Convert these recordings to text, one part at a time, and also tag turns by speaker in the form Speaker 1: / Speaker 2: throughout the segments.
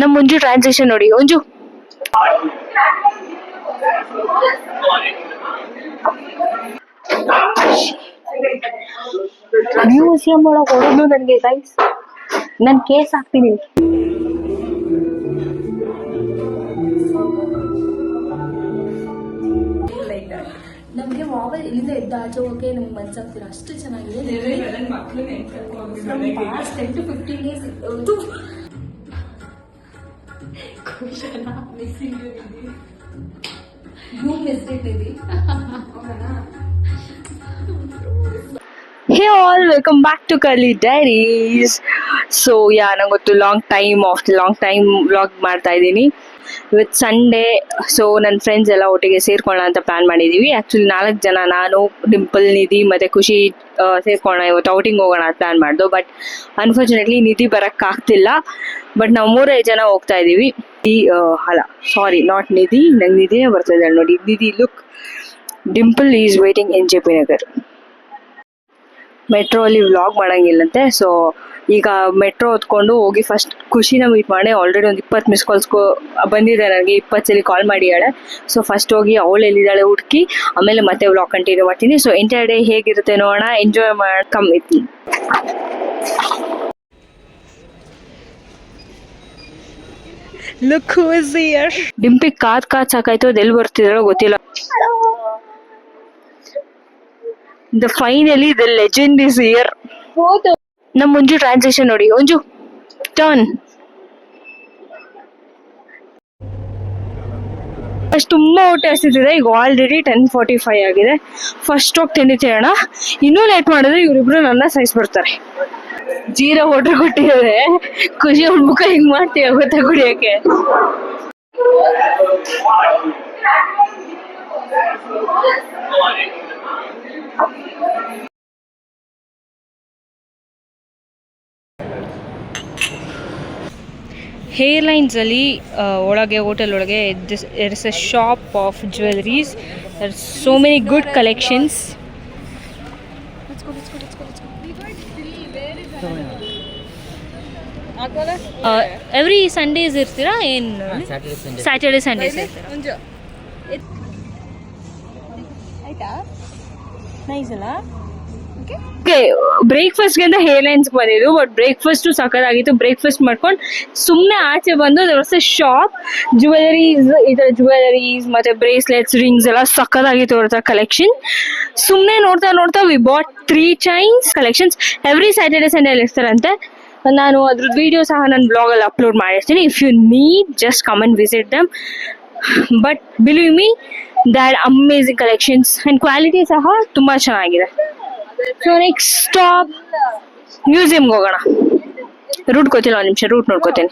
Speaker 1: ನಮ್ ಮಂಜು ಟ್ರಾನ್ಸಾಕ್ಷನ್ ನೋಡಿ ಮಂಜು. ಮ್ಯೂಸಿಯಂ ಒಳಗೆ ಹೊಡೆದು ನನಗೆ ಗೈಸ್, ನಾನು ಕೇಸ್ ಹಾಕ್ತೀನಿ.
Speaker 2: ನಮಗೆ ವಾವಲ್ ಇಲ್ಲಿಂದ ಎದ್ದು ಆಚೆ ಹೋಗಕ್ಕೆ ನಮ್ಗೆ ಮನ್ಸಾಗ್ತೀರ, ಅಷ್ಟು ಚೆನ್ನಾಗಿದೆ. 10 to 15 days
Speaker 1: Hey all, welcome back to Curly Diaries. So yeah, ನಂಗೊತ್ತು ಲಾಂಗ್ ಟೈಮ್ ವ್ಲಾಗ್ ಮಾಡ್ತಾ ಇದ್ದೀನಿ. ಇವತ್ತು ಸಂಡೇ, ಸೊ ನನ್ನ ಫ್ರೆಂಡ್ಸ್ ಎಲ್ಲ ಒಟ್ಟಿಗೆ ಸೇರ್ಕೊಳ್ಳೋಣ ಅಂತ ಪ್ಲಾನ್ ಮಾಡಿದ್ದೀವಿ. ಆ್ಯಕ್ಚುಲಿ 4 ಜನ, ನಾನು, ಡಿಂಪಲ್, ನಿಧಿ ಮತ್ತು ಖುಷಿ ಸೇರ್ಕೊಳ್ಳೋಣ, ಇವತ್ತು ಔಟಿಂಗ್ ಹೋಗೋಣ ಅಂತ ಪ್ಲಾನ್ ಮಾಡ್ದು. ಬಟ್ ಅನ್ಫಾರ್ಚುನೇಟ್ಲಿ ನಿಧಿ ಬರೋಕ್ಕಾಗ್ತಿಲ್ಲ. ಬಟ್ ನಾವು 3-5 ಜನ ಹೋಗ್ತಾ ಇದ್ದೀವಿ. ಅಲ್ಲ ಸಾರಿ, ನಾಟ್ ನಿಧಿ, ನಂಗೆ ನಿಧಿನೇ ಬರ್ತಿದ್ದಾಳೆ ನೋಡಿ. Nidhi look, Dimple is waiting in J P Nagar. Metro ಅಲ್ಲಿ ವ್ಲಾಗ್ ಮಾಡೋಂಗಿಲ್ಲಂತೆ. ಸೊ ಈಗ ಮೆಟ್ರೋ ಹೊತ್ಕೊಂಡು ಹೋಗಿ ಫಸ್ಟ್ ಖುಷಿನ ಮೀಟ್ ಮಾಡಿ. ಆಲ್ರೆಡಿ ಒಂದು 20 ಮಿಸ್ ಕಾಲ್ಸ್ ಬಂದಿದೆ ನನಗೆ, 20 ಸಲ ಕಾಲ್ ಮಾಡಿದ್ದಾಳೆ. ಸೊ ಫಸ್ಟ್ ಹೋಗಿ ಅವಳು ಎಲ್ಲಿದ್ದಾಳೆ ಹುಡುಕಿ, ಆಮೇಲೆ ಮತ್ತೆ ವ್ಲಾಗ್ ಕಂಟಿನ್ಯೂ ಮಾಡ್ತೀನಿ. ಸೊ ಎಂಟೈರ್ ಡೇ ಹೇಗಿರುತ್ತೆ ನೋಡೋಣ, ಎಂಜಾಯ್ ಮಾಡ್ಕೊಂಬಿಡ್ತೀನಿ. Look who is here. Dimpi ಕಾದ್ ಸಾಕಾಯ್ತು, ಅದು ಎಲ್ಲಿ ಬರ್ತಿದ್ದಾರೋ ಗೊತ್ತಿಲ್ಲ. Finally the legend is here. ನಮ್ಮ ಮಂಜು ಟ್ರಾನ್ಸಾಕ್ಷನ್ ನೋಡಿ. ಮಂಜು ಟರ್ನ್. ಅಷ್ಟು ತುಂಬಾ ಹೊಟ್ಟೆ ಹಸಿತಿದೆ. ಈಗ ಆಲ್ರೆಡಿ 10:45 ಆಗಿದೆ. ಫಸ್ಟ್ ಹೋಗಿ ತಿಂಡಿ ತಿನ್ನೋಣ. ಇನ್ನೂ ಲೇಟ್ ಮಾಡಿದ್ರೆ ಇವರಿಬ್ರು ನನ್ನ ಸಾಯಿಸ್ಬಿಡ್ತಾರೆ. ಜೀರಾ ವಾಟರ್ ಕೊಟ್ಟಿದ್ದಾರೆ. ಖುಷಿ ಅವ್ರ ಮುಖ ಹಿಂಗ್ ಮಾಡ್ತೀವಿ ಗೊತ್ತಾ ಕುಡಿಯಕ್ಕೆ. ಹೇರ್ಲೈನ್ಸ್ ಅಲ್ಲಿ ಒಳಗೆ, ಹೋಟೆಲ್ ಒಳಗೆ there is a shop of jewelries. There are so many good collections. Let's go. Every Sundays ಇರ್ತೀರಾ ಏನು? Saturday Sundays ಇರ್ತೀರಾ? ಆಯ್ತಾ? ನೈಸ್ ಅಲ್ಲ? ಬ್ರೇಕ್ಫಾಸ್ಟ್ಗೆ ಅಂತ ಹೇರ್ಲೈನ್ಸ್ ಬಂದಿದ್ದು. But breakfast ಸಖತ್ತಾಗಿತ್ತು. ಬ್ರೇಕ್ಫಾಸ್ಟ್ ಮಾಡ್ಕೊಂಡು ಸುಮ್ಮನೆ ಆಚೆ ಬಂದು ಶಾಪ್ ಜ್ಯುವೆಲರೀಸ್ ಮತ್ತೆ ಬ್ರೇಸ್ಲೆಟ್ಸ್, ರಿಂಗ್ಸ್ ಎಲ್ಲ ಸಖತ್ತಾಗಿತ್ತು ಅವ್ರ ಹತ್ರ ಕಲೆಕ್ಷನ್. ಸುಮ್ಮನೆ ನೋಡ್ತಾ we bought 3 chains collections. Every Saturday Sunday ಅಲ್ಲಿ ಇರ್ತಾರಂತೆ. ನಾನು ಅದ್ರದ್ದು ವಿಡಿಯೋ ಸಹ ನನ್ನ ಬ್ಲಾಗಲ್ಲಿ ಅಪ್ಲೋಡ್ ಮಾಡಿರ್ತೀನಿ. If you need just come and visit them. But believe me, that amazing collections and quality ಸಹ ತುಂಬ ಚೆನ್ನಾಗಿದೆ. ಸೊ ನೆಕ್ಸ್ಟ್ ಸ್ಟಾಪ್ ಮ್ಯೂಸಿಯಂಗೆ ಹೋಗೋಣ. ರೂಟ್ ಗೊತ್ತಿಲ್ಲ, ಒಂದು ನಿಮಿಷ ರೂಟ್ ನೋಡ್ಕೋತೀನಿ.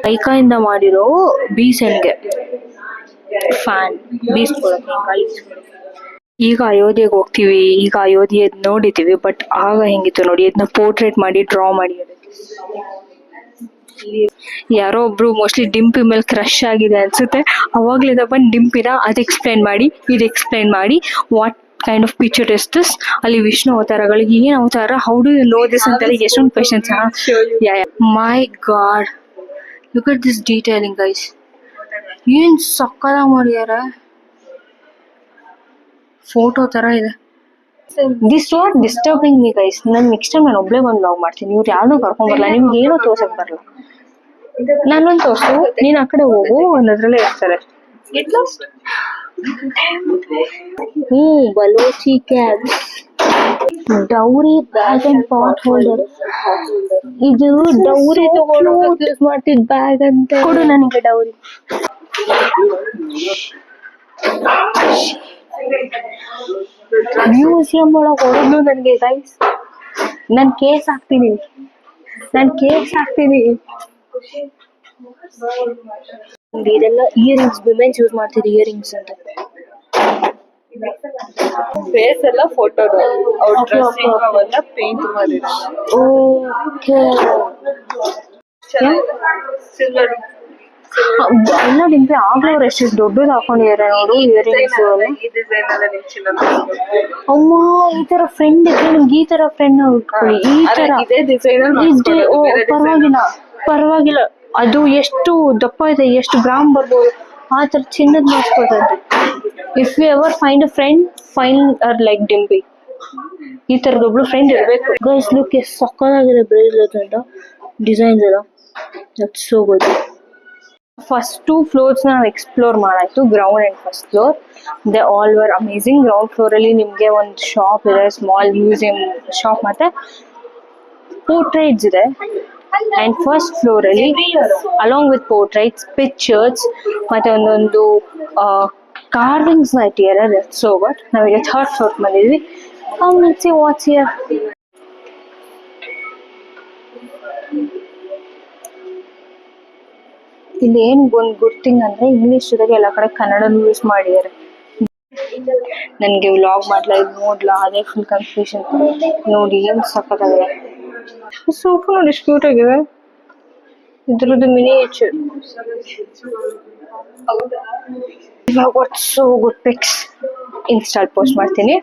Speaker 1: ಕೈಕಾಯಿಂದ ಮಾಡಿರೋ ಬೀಸನ್ಗೆ ಫ್ಯಾನ್ ಈಗ ಅಯೋಧ್ಯೆಗೆ ಹೋಗ್ತೀವಿ. ಈಗ ಅಯೋಧ್ಯೆ ನೋಡಿದ್ದೀವಿ, ಬಟ್ ಆಗ ಹೆಂಗಿತ್ತು ನೋಡಿ, ಇದನ್ನ ಪೋರ್ಟ್ರೇಟ್ ಮಾಡಿ ಡ್ರಾ ಮಾಡಿ. ಯಾರೋ ಒಬ್ರು ಮೋಸ್ಟ್ಲಿ ಡಿಂಪಿ ಮೇಲೆ ಕ್ರಶ್ ಆಗಿದೆ ಅನ್ಸುತ್ತೆ. ಅವಾಗ್ಲಿಂದ ಬಂದು ಡಿಂಪಿನ ಇದು ಎಕ್ಸ್ಪ್ಲೈನ್ ಮಾಡಿ what kind of picture is this. ಅಲ್ಲಿ ವಿಷ್ಣು ಅವತಾರಗಳಿಗೆ ಏನ್ ಅವತಾರ, how do you know this ಅಂತ ಎಷ್ಟೊಂದು questions. My god, look at this detailing guys. ಏನ್ ಸಕ್ಕತ್ತಾಗಿ ಮಾಡಿದಾರೆ, ಫೋಟೋ ತರ ಇದೆ. This what disturbing me guys. ನಾನು ನೆಕ್ಸ್ಟ್ ಟೈಮ್ ನಾನು ಒಬ್ಳೆ ಬಂದು ವ್ಲಾಗ್ ಮಾಡ್ತೀನಿ. ಇವ್ರು ಯಾರನ್ನೂ ಕರ್ಕೊಂಡ್ ಬರಲ್ಲ. ನಿಮ್ಗೆ ಏನೋ ತೋರ್ಸಕ್ ಬರಲ್ಲ. ನಾನೊಂದು ತೋರ್ಸು, ನೀನ್ ಆ ಕಡೆ ಹೋಗು, ಒಂದದ್ರಲ್ಲೇ ಇರ್ತಾರೆ. Balochi cab, dowry bag and pot holder. ಇದು ಡೌರಿ ತಗೊಳ್ಳೋಕೆ ಯೂಸ್ ಮಾಡ್ತಿದ್ ಬ್ಯಾಗ್ ಅಂತ. ಕೊಡು ನನಗೆ ಡೌರಿ. ಮ್ಯೂಸಿಯಂ ಒಳಗೆ ಹೊಡೆದು ನನಗೆ ಗೈಸ್, ನಾನು ಕೇಸ್ ಹಾಕ್ತೀನಿ. ಇದೆಲ್ಲ ಇಯರಿಂಗ್ಸ್, ವಿಮೆನ್ಸ್ ಯೂಸ್ ಮಾಡ್ತಿದ್ರು ಇಯರಿಂಗ್ಸ್ ಅಂತ. ಫೇಸ್ ಎಲ್ಲ ಫೋಟೋ ಪೇಂಟ್ ಮಾಡಿದ್ರು. ಓಕೆ, ಎಲ್ಲ ಡಿಂಪಿ ಆಗ್ಲೂ ಅವ್ರು ಎಷ್ಟು ದೊಡ್ಡದು ಹಾಕೊಂಡಿದ್ದಾರೆ ನೋಡು ಇಯರಿಂಗ್ಸ್. ಅಮ್ಮ ಈ ತರ ಫ್ರೆಂಡ್ ಇದ್ರೆ ನಿಮ್ಗೆ ಈ ತರ ಫ್ರೆಂಡ್ ಉಟ್ಕೊಳ್ಳಿ. ಈ ತರ ಪರವಾಗಿಲ್ಲ ಪರವಾಗಿಲ್ಲ. ಅದು ಎಷ್ಟು ದಪ್ಪ ಇದೆ, ಎಷ್ಟು ಗ್ರಾಮ್ ಬರ್ಬೋದು ಆ ತರ ಚಿನ್ನದ ಮಾಡಿಸ್ಕೊತಾರೆ. If you ever find a friend, find her like Dimpi. ಈ ತರದ ಒಬ್ಳು ಫ್ರೆಂಡ್ ಇರ್ಬೇಕು. ಗೈಸ್ ಲುಕ್ ಎಷ್ಟು ಸಕ್ಕತ್ತಾಗಿದೆ ಬ್ರೇಸ್ಲೆಟ್ ಅಂತ ಡಿಸೈನ್ಸ್ ಎಲ್ಲ. That's so good. First 2 floors ನಾವು ಎಕ್ಸ್ಪ್ಲೋರ್ ಮಾಡಾಯ್ತು, ground and first floor. They all were amazing. Ground floor ಅಲ್ಲಿ ನಿಮ್ಗೆ ಒಂದು ಶಾಪ್ ಇದೆ, ಸ್ಮಾಲ್ ಮ್ಯೂಸಿಯಂ ಶಾಪ್ ಮತ್ತೆ ಪೋರ್ಟ್ರೇಟ್ಸ್ ಇದೆ. ಅಂಡ್ ಫಸ್ಟ್ ಫ್ಲೋರ್ ಅಲ್ಲಿ ಅಲಾಂಗ್ ವಿತ್ ಪೋರ್ಟ್ರೇಟ್ಸ್, ಪಿಕ್ಚರ್ಸ್ ಮತ್ತೆ ಒಂದೊಂದು ಕಾರ್ವಿಂಗ್ಸ್ ನ ಇಟ್ಟಿದ್ದಾರೆ. So good. ನಾವೀಗ ಥರ್ಡ್ ಫ್ಲೋರ್ ಬಂದಿದ್ವಿ. Let's see what's here. ಇಲ್ಲಿ ಏನ್ ಒಂದು ಗುಡ್ ಥಿಂಗ್ ಅಂದ್ರೆ ಇಂಗ್ಲಿಷ್ ಜೊತೆಗೆ ಎಲ್ಲ ಕಡೆ ಕನ್ನಡನೂ ಯೂಸ್ ಮಾಡಿದ್ದಾರೆ. ನನ್ಗೆ ವ್ಲಾಗ್ ಮಾಡ್ಲಾ ಇದು ನೋಡ್ಲಾ ಅದೇ ಫುಲ್ ಕನ್ಫ್ಯೂಷನ್. ನೋಡಿ ಏನ್ ಸಕ್ಕತ್ತಾಗಿದೆ. ಸೋಫಾ ನೋಡಿ ಎಷ್ಟು ಕ್ಯೂಟ್ ಆಗಿದೆ. ಇದ್ರದ್ದು ಮಿನಿಯೇಚರ್. ಇವಾಗ what's so good pics install post ಮಾಡ್ತೀನಿ.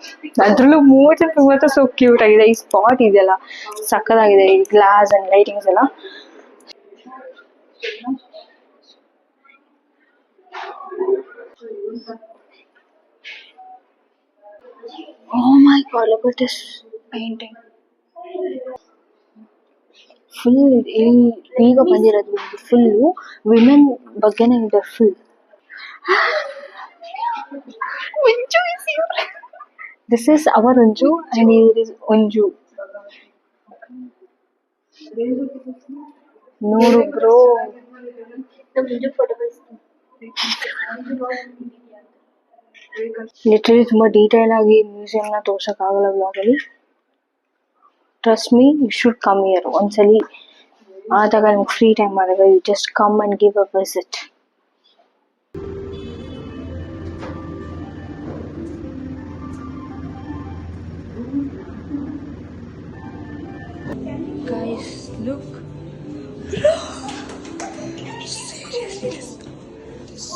Speaker 1: ಅದ್ರಲ್ಲೂ 30 ಸೋ ಕ್ಯೂಟ್ ಆಗಿದೆ. ಈ ಸ್ಪಾಟ್ ಇದೆಯಲ್ಲ ಸಕ್ಕತ್ತಾಗಿದೆ. ಈ ಗ್ಲಾಸ್ ಅಂಡ್ ಲೈಟಿಂಗ್ಸ್ ಎಲ್ಲ. Oh my god, look at this painting. Full ಈಗ ಬಂದಿರೋದು ಫುಲ್ ವಿಮೆನ್ ಬಗ್ಗೆನೇ ಇದೆ full. This is our Anju and here is Anju. ನೋಡು ಬ್ರೋ. ಲಿಟರಲಿ ತುಂಬಾ ಡೀಟೇಲ್ ಆಗಿ ಮ್ಯೂಸಿಯಂ ನ ತೋರ್ಸಕ್ ಆಗಲ್ಲ ವ್ಲಾಗ್ ಅಲ್ಲಿ. Trust me, you should come here. ಒಂದ್ಸಲಿ ಆದಾಗ ನಿಮ್ಗೆ ಫ್ರೀ ಟೈಮ್ ಆದಾಗ you just come and give a visit. Guys, look. Seriously.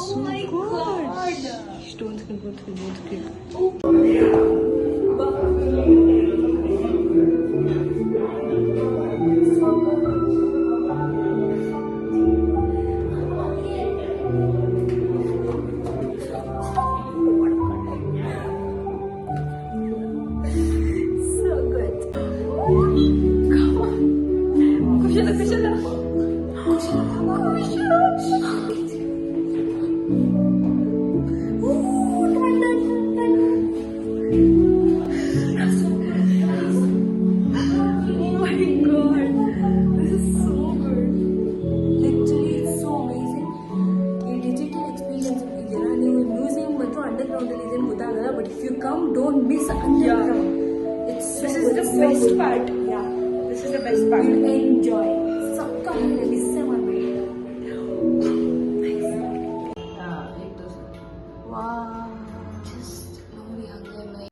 Speaker 1: Oh my god. Stones can go through both screen. So good. Come on. Kushala. But if you come, don't miss underground. This is the best part. Yeah, this is the best part. You'll enjoy. Sakka miss ಮಾಡಿ. Wow. Just ನೋಡಿ ಹಂಗೆ.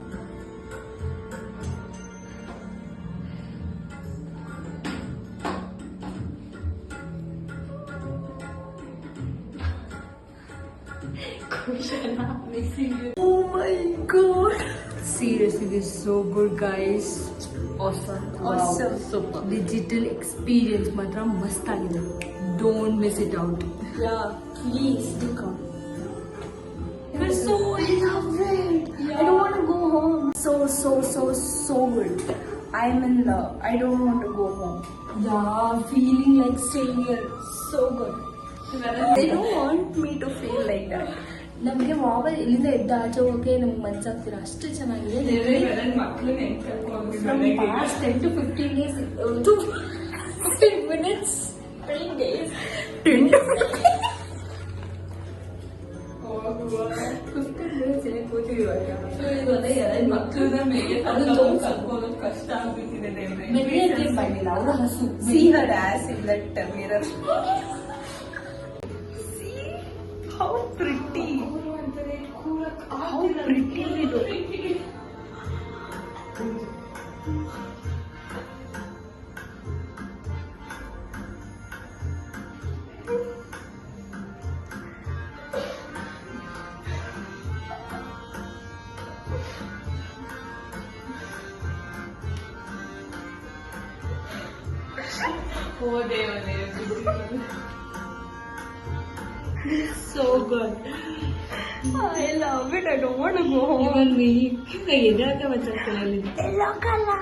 Speaker 1: Oh my god. Seriously, this is so good, guys. Awesome. Super. Digital experience matra mast agide. Don't miss it out. Yeah, please do come. It's so I love it. Yeah. I don't want to go home. So good. I'm in love. I don't want to go home. Yeah, feeling like staying here. So good. They don't want me to feel like that. ನಮಗೆ ವಾಪಸ್ ಇಲ್ಲಿಂದ ಎದ್ದ ಆಚೆ ಹೋಗಕ್ಕೆ ನಮ್ಗೆ ಮನ್ಸಾಗ್ತೀರ ಅಷ್ಟು ಚೆನ್ನಾಗಿದೆ. 10 to 15 days to 15 minutes 10 days 10 to 15 minutes ಏನೇ ಕೂತಿದೀವಾಗ. ಸೊ ಇವಾಗ ಎರಡು ಮಕ್ಕಳನ್ನ ಮೇಲೆ ಕರ್ಕೊಂಡು ಕಷ್ಟ ಆಗ್ಬಿಟ್ಟಿದೆ. ಮೇಲೆ ಬಂದಿಲ್ಲ ಅವರು ಹಸು. See her ass in that mirror. How pretty. How pretty it is.
Speaker 2: So good. I love it. I don't want to go home. Even me. Yellow color.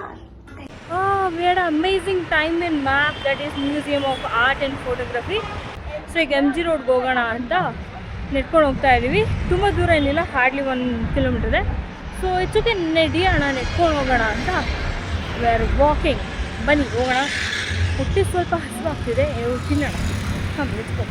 Speaker 1: We had an amazing time in MAP, that is Museum of Art and Photography. So ಈಗ MG ರೋಡ್ಗೆ ಹೋಗೋಣ ಅಂತ ನೆಟ್ಕೊಂಡು ಹೋಗ್ತಾ ಇದ್ದೀವಿ. ತುಂಬ ದೂರ ಏನಿಲ್ಲ, hardly 1 kilometre ಇದೆ. ಸೊ ಹೆಚ್ಚುಗೆ ನಡೆಯೋಣ, ನೆಟ್ಕೊಂಡು ಹೋಗೋಣ ಅಂತ ವಿ ಆರ್ ವಾಕಿಂಗ್. ಬನ್ನಿ ಹೋಗೋಣ. ಹೊಟ್ಟೆ ಸ್ವಲ್ಪ ಹಸಿವಾಗ್ತಿದೆ, ತಿನ್ನೋಣ. ಹಾಂ, ನೆಚ್ಕೊ.